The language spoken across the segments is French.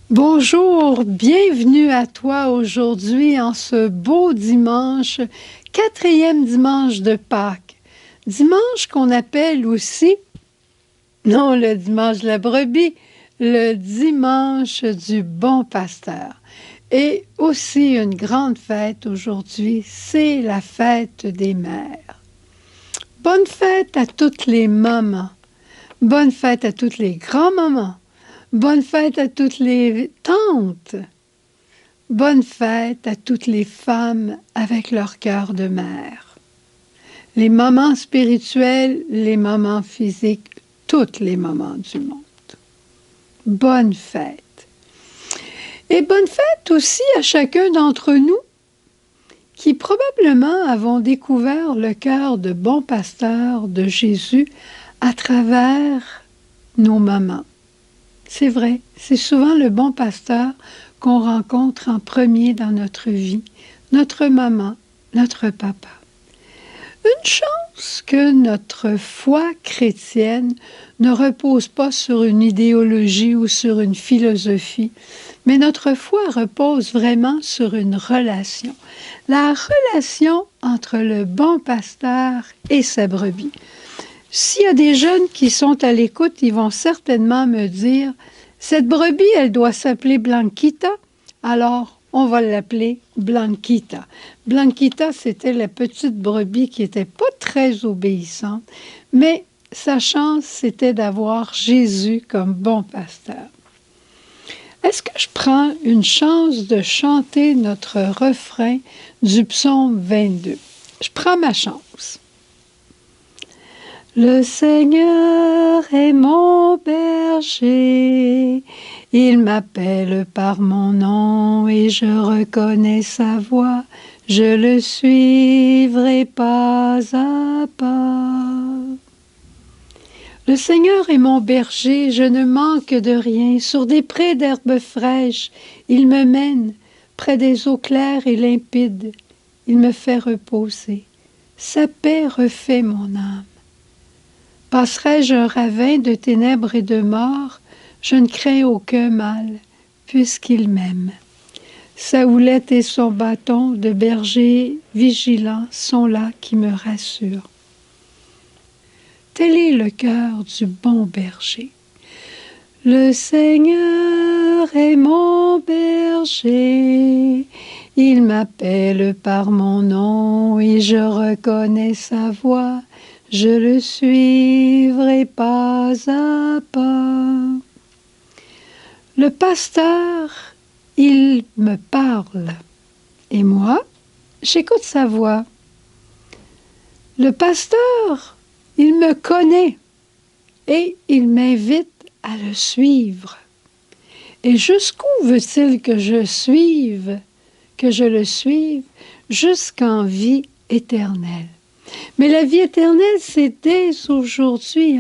Bonjour, bienvenue à toi aujourd'hui en ce beau dimanche, quatrième dimanche de Pâques. Dimanche qu'on appelle aussi, non le dimanche de la brebis, le dimanche du bon pasteur. Et aussi une grande fête aujourd'hui, c'est la fête des mères. Bonne fête à toutes les mamans, bonne fête à toutes les grands-mamans. Bonne fête à toutes les tantes. Bonne fête à toutes les femmes avec leur cœur de mère. Les mamans spirituelles, les mamans physiques, toutes les mamans du monde. Bonne fête. Et bonne fête aussi à chacun d'entre nous qui probablement avons découvert le cœur de bon pasteur de Jésus à travers nos mamans. C'est vrai, c'est souvent le bon pasteur qu'on rencontre en premier dans notre vie, notre maman, notre papa. Une chance que notre foi chrétienne ne repose pas sur une idéologie ou sur une philosophie, mais notre foi repose vraiment sur une relation. La relation entre le bon pasteur et sa brebis. S'il y a des jeunes qui sont à l'écoute, ils vont certainement me dire « Cette brebis, elle doit s'appeler Blanquita, alors on va l'appeler Blanquita. » Blanquita, c'était la petite brebis qui n'était pas très obéissante, mais sa chance, c'était d'avoir Jésus comme bon pasteur. Est-ce que je prends une chance de chanter notre refrain du psaume 22? Je prends ma chance. Le Seigneur est mon berger, il m'appelle par mon nom et je reconnais sa voix, je le suivrai pas à pas. Le Seigneur est mon berger, je ne manque de rien, sur des prés d'herbes fraîches, il me mène, près des eaux claires et limpides, il me fait reposer, sa paix refait mon âme. Passerai-je un ravin de ténèbres et de mort, je ne crains aucun mal, puisqu'il m'aime. Sa houlette et son bâton de berger vigilant sont là qui me rassurent. Tel est le cœur du bon berger. Le Seigneur est mon berger, il m'appelle par mon nom et je reconnais sa voix. Je le suivrai pas à pas. Le pasteur, il me parle, et moi, j'écoute sa voix. Le pasteur, il me connaît, et il m'invite à le suivre. Et jusqu'où veut-il que je le suive, jusqu'en vie éternelle? Mais la vie éternelle, c'est dès aujourd'hui,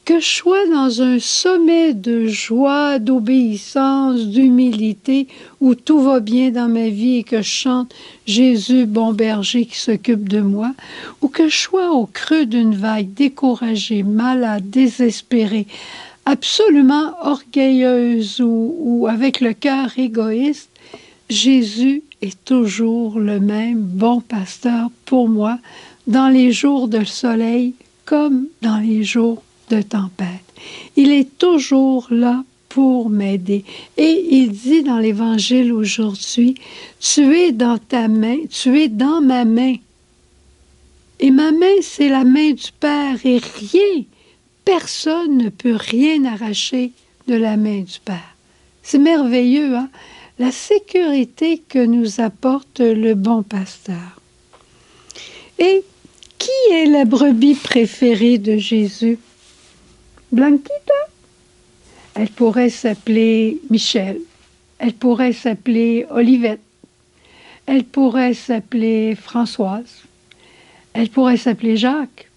que je sois dans un sommet de joie, d'obéissance, d'humilité, où tout va bien dans ma vie et que je chante Jésus, bon berger qui s'occupe de moi, ou que je sois au creux d'une vague, découragée, malade, désespérée, absolument orgueilleuse ou avec le cœur égoïste, Jésus est toujours le même bon pasteur pour moi, dans les jours de soleil comme dans les jours de tempête. Il est toujours là pour m'aider. Et il dit dans l'Évangile aujourd'hui, « Tu es dans ta main, tu es dans ma main. » Et ma main, c'est la main du Père. Et rien, personne ne peut rien arracher de la main du Père. C'est merveilleux, hein? La sécurité que nous apporte le bon pasteur. Et qui est la brebis préférée de Jésus? Blanquita? Elle pourrait s'appeler Michel. Elle pourrait s'appeler Olivette. Elle pourrait s'appeler Françoise. Elle pourrait s'appeler Jacques.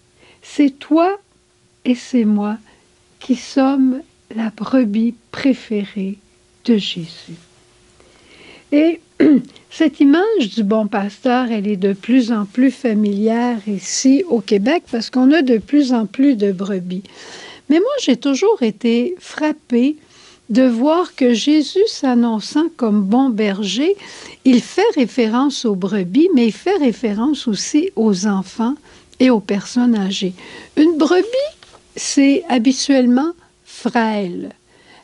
C'est toi et c'est moi qui sommes la brebis préférée de Jésus. Et cette image du bon pasteur, elle est de plus en plus familière ici au Québec parce qu'on a de plus en plus de brebis. Mais moi, j'ai toujours été frappée de voir que Jésus s'annonçant comme bon berger, il fait référence aux brebis, mais il fait référence aussi aux enfants et aux personnes âgées. Une brebis, c'est habituellement frêle.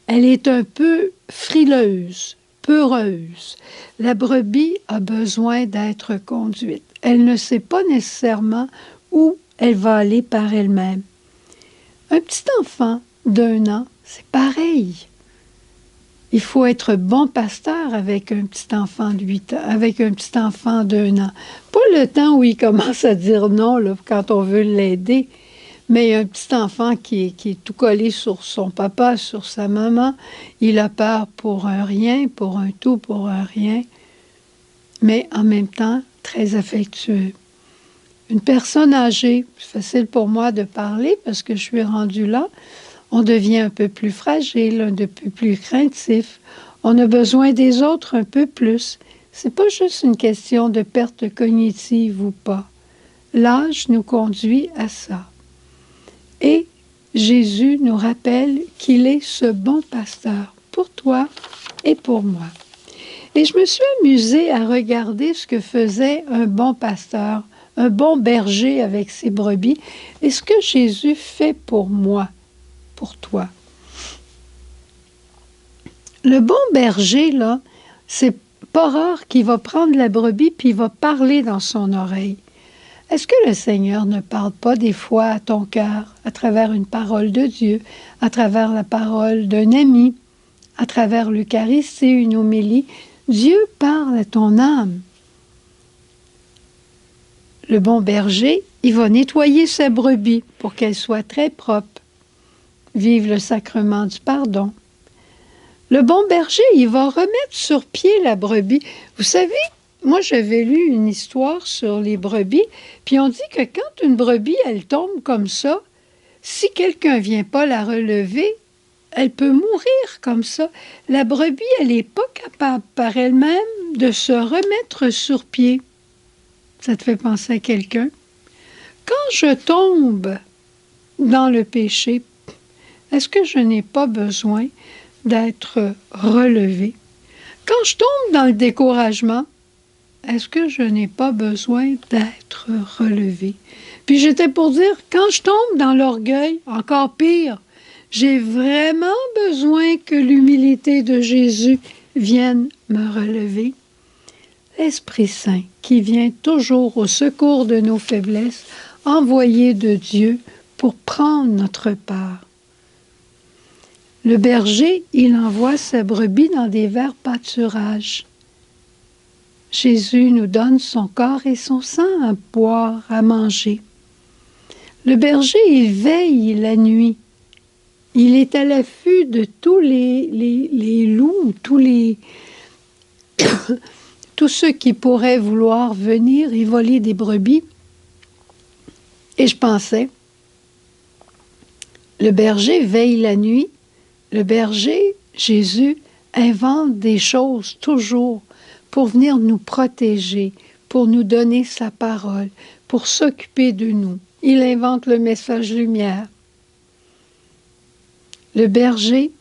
Elle est un peu frileuse, peureuse. La brebis a besoin d'être conduite. Elle ne sait pas nécessairement où elle va aller par elle-même. Un petit enfant d'1 an, c'est pareil. Il faut être bon pasteur avec un petit enfant de 8 ans, avec un petit enfant d'1 an. Pas le temps où il commence à dire non là, quand on veut l'aider, mais un petit enfant qui est tout collé sur son papa, sur sa maman, il a peur pour un rien, pour un tout, pour un rien, mais en même temps très affectueux. Une personne âgée, c'est facile pour moi de parler parce que je suis rendue là, on devient un peu plus fragile, un peu plus craintif. On a besoin des autres un peu plus. C'est pas juste une question de perte cognitive ou pas. L'âge nous conduit à ça. Et Jésus nous rappelle qu'il est ce bon pasteur pour toi et pour moi. Et je me suis amusée à regarder ce que faisait un bon pasteur, un bon berger avec ses brebis, et ce que Jésus fait pour moi, pour toi. Le bon berger, là, c'est pas rare qu'il va prendre la brebis puis il va parler dans son oreille. Est-ce que le Seigneur ne parle pas des fois à ton cœur, à travers une parole de Dieu, à travers la parole d'un ami, à travers l'Eucharistie, une homélie? Dieu parle à ton âme. Le bon berger, il va nettoyer sa brebis pour qu'elle soit très propre. Vive le sacrement du pardon. Le bon berger, il va remettre sur pied la brebis. Vous savez, moi j'avais lu une histoire sur les brebis, puis on dit que quand une brebis, elle tombe comme ça, si quelqu'un ne vient pas la relever, elle peut mourir comme ça. La brebis, elle n'est pas capable par elle-même de se remettre sur pied. Ça te fait penser à quelqu'un? Quand je tombe dans le péché, est-ce que je n'ai pas besoin d'être relevé? Quand je tombe dans le découragement, est-ce que je n'ai pas besoin d'être relevé? Puis j'étais pour dire, quand je tombe dans l'orgueil, encore pire, j'ai vraiment besoin que l'humilité de Jésus vienne me relever. L'Esprit Saint, qui vient toujours au secours de nos faiblesses, envoyé de Dieu pour prendre notre part. Le berger, il envoie sa brebis dans des verts pâturages. Jésus nous donne son corps et son sang à boire, à manger. Le berger, il veille la nuit. Il est à l'affût de tous les loups, tous ceux qui pourraient vouloir venir y voler des brebis. Et je pensais, le berger veille la nuit. Le berger, Jésus, invente des choses toujours pour venir nous protéger, pour nous donner sa parole, pour s'occuper de nous. Il invente le message lumière. Le berger,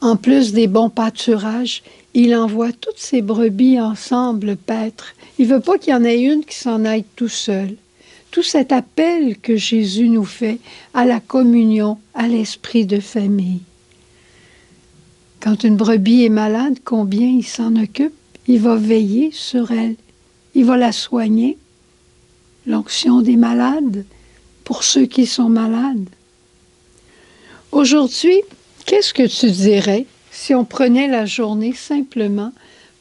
en plus des bons pâturages, il envoie toutes ses brebis ensemble paître. Il ne veut pas qu'il y en ait une qui s'en aille tout seul. Tout cet appel que Jésus nous fait à la communion, à l'esprit de famille. Quand une brebis est malade, combien il s'en occupe? Il va veiller sur elle. Il va la soigner. L'onction des malades, pour ceux qui sont malades. Aujourd'hui, qu'est-ce que tu dirais si on prenait la journée simplement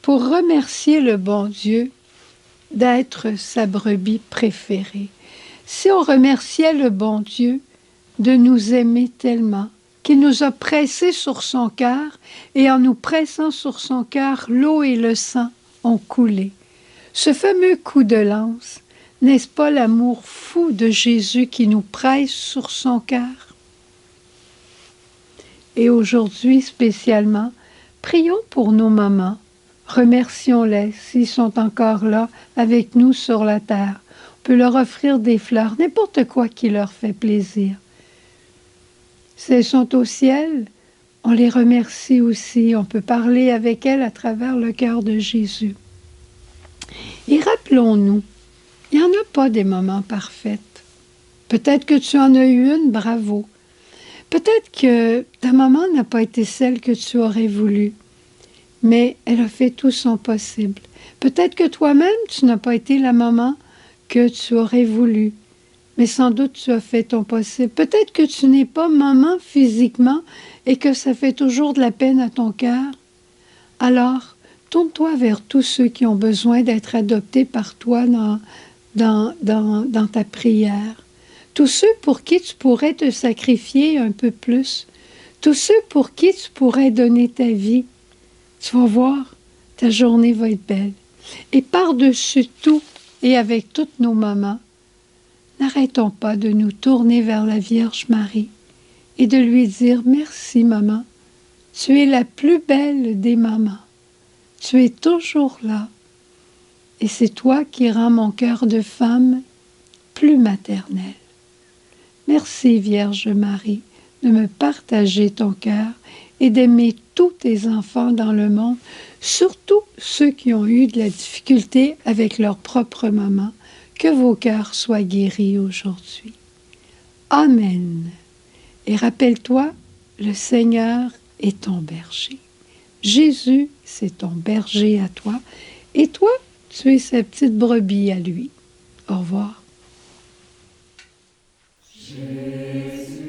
pour remercier le bon Dieu d'être sa brebis préférée? Si on remerciait le bon Dieu de nous aimer tellement, qu'il nous a pressés sur son cœur, et en nous pressant sur son cœur, l'eau et le sang ont coulé. Ce fameux coup de lance, n'est-ce pas l'amour fou de Jésus qui nous presse sur son cœur? Et aujourd'hui spécialement, prions pour nos mamans. Remercions-les s'ils sont encore là avec nous sur la terre. On peut leur offrir des fleurs, n'importe quoi qui leur fait plaisir. Si elles sont au ciel, On les remercie aussi. On peut parler avec elles à travers le cœur de Jésus. Et rappelons-nous, il n'y en a pas des moments parfaits. Peut-être que tu en as eu une, bravo. Peut-être que ta maman n'a pas été celle que tu aurais voulu, mais elle a fait tout son possible. Peut-être que toi-même, tu n'as pas été la maman que tu aurais voulu, mais sans doute tu as fait ton possible. Peut-être que tu n'es pas maman physiquement et que ça fait toujours de la peine à ton cœur. Alors, tourne-toi vers tous ceux qui ont besoin d'être adoptés par toi dans ta prière. Tous ceux pour qui tu pourrais te sacrifier un peu plus. Tous ceux pour qui tu pourrais donner ta vie. Tu vas voir, ta journée va être belle. Et par-dessus tout, et avec toutes nos mamans, n'arrêtons pas de nous tourner vers la Vierge Marie et de lui dire « Merci, maman, tu es la plus belle des mamans. Tu es toujours là. Et c'est toi qui rends mon cœur de femme plus maternel. Merci, Vierge Marie, de me partager ton cœur et d'aimer tous tes enfants dans le monde, surtout ceux qui ont eu de la difficulté avec leur propre maman. Que vos cœurs soient guéris aujourd'hui. Amen. Et rappelle-toi, le Seigneur est ton berger. Jésus, c'est ton berger à toi. Et toi, tu es sa petite brebis à lui. Au revoir. Jésus.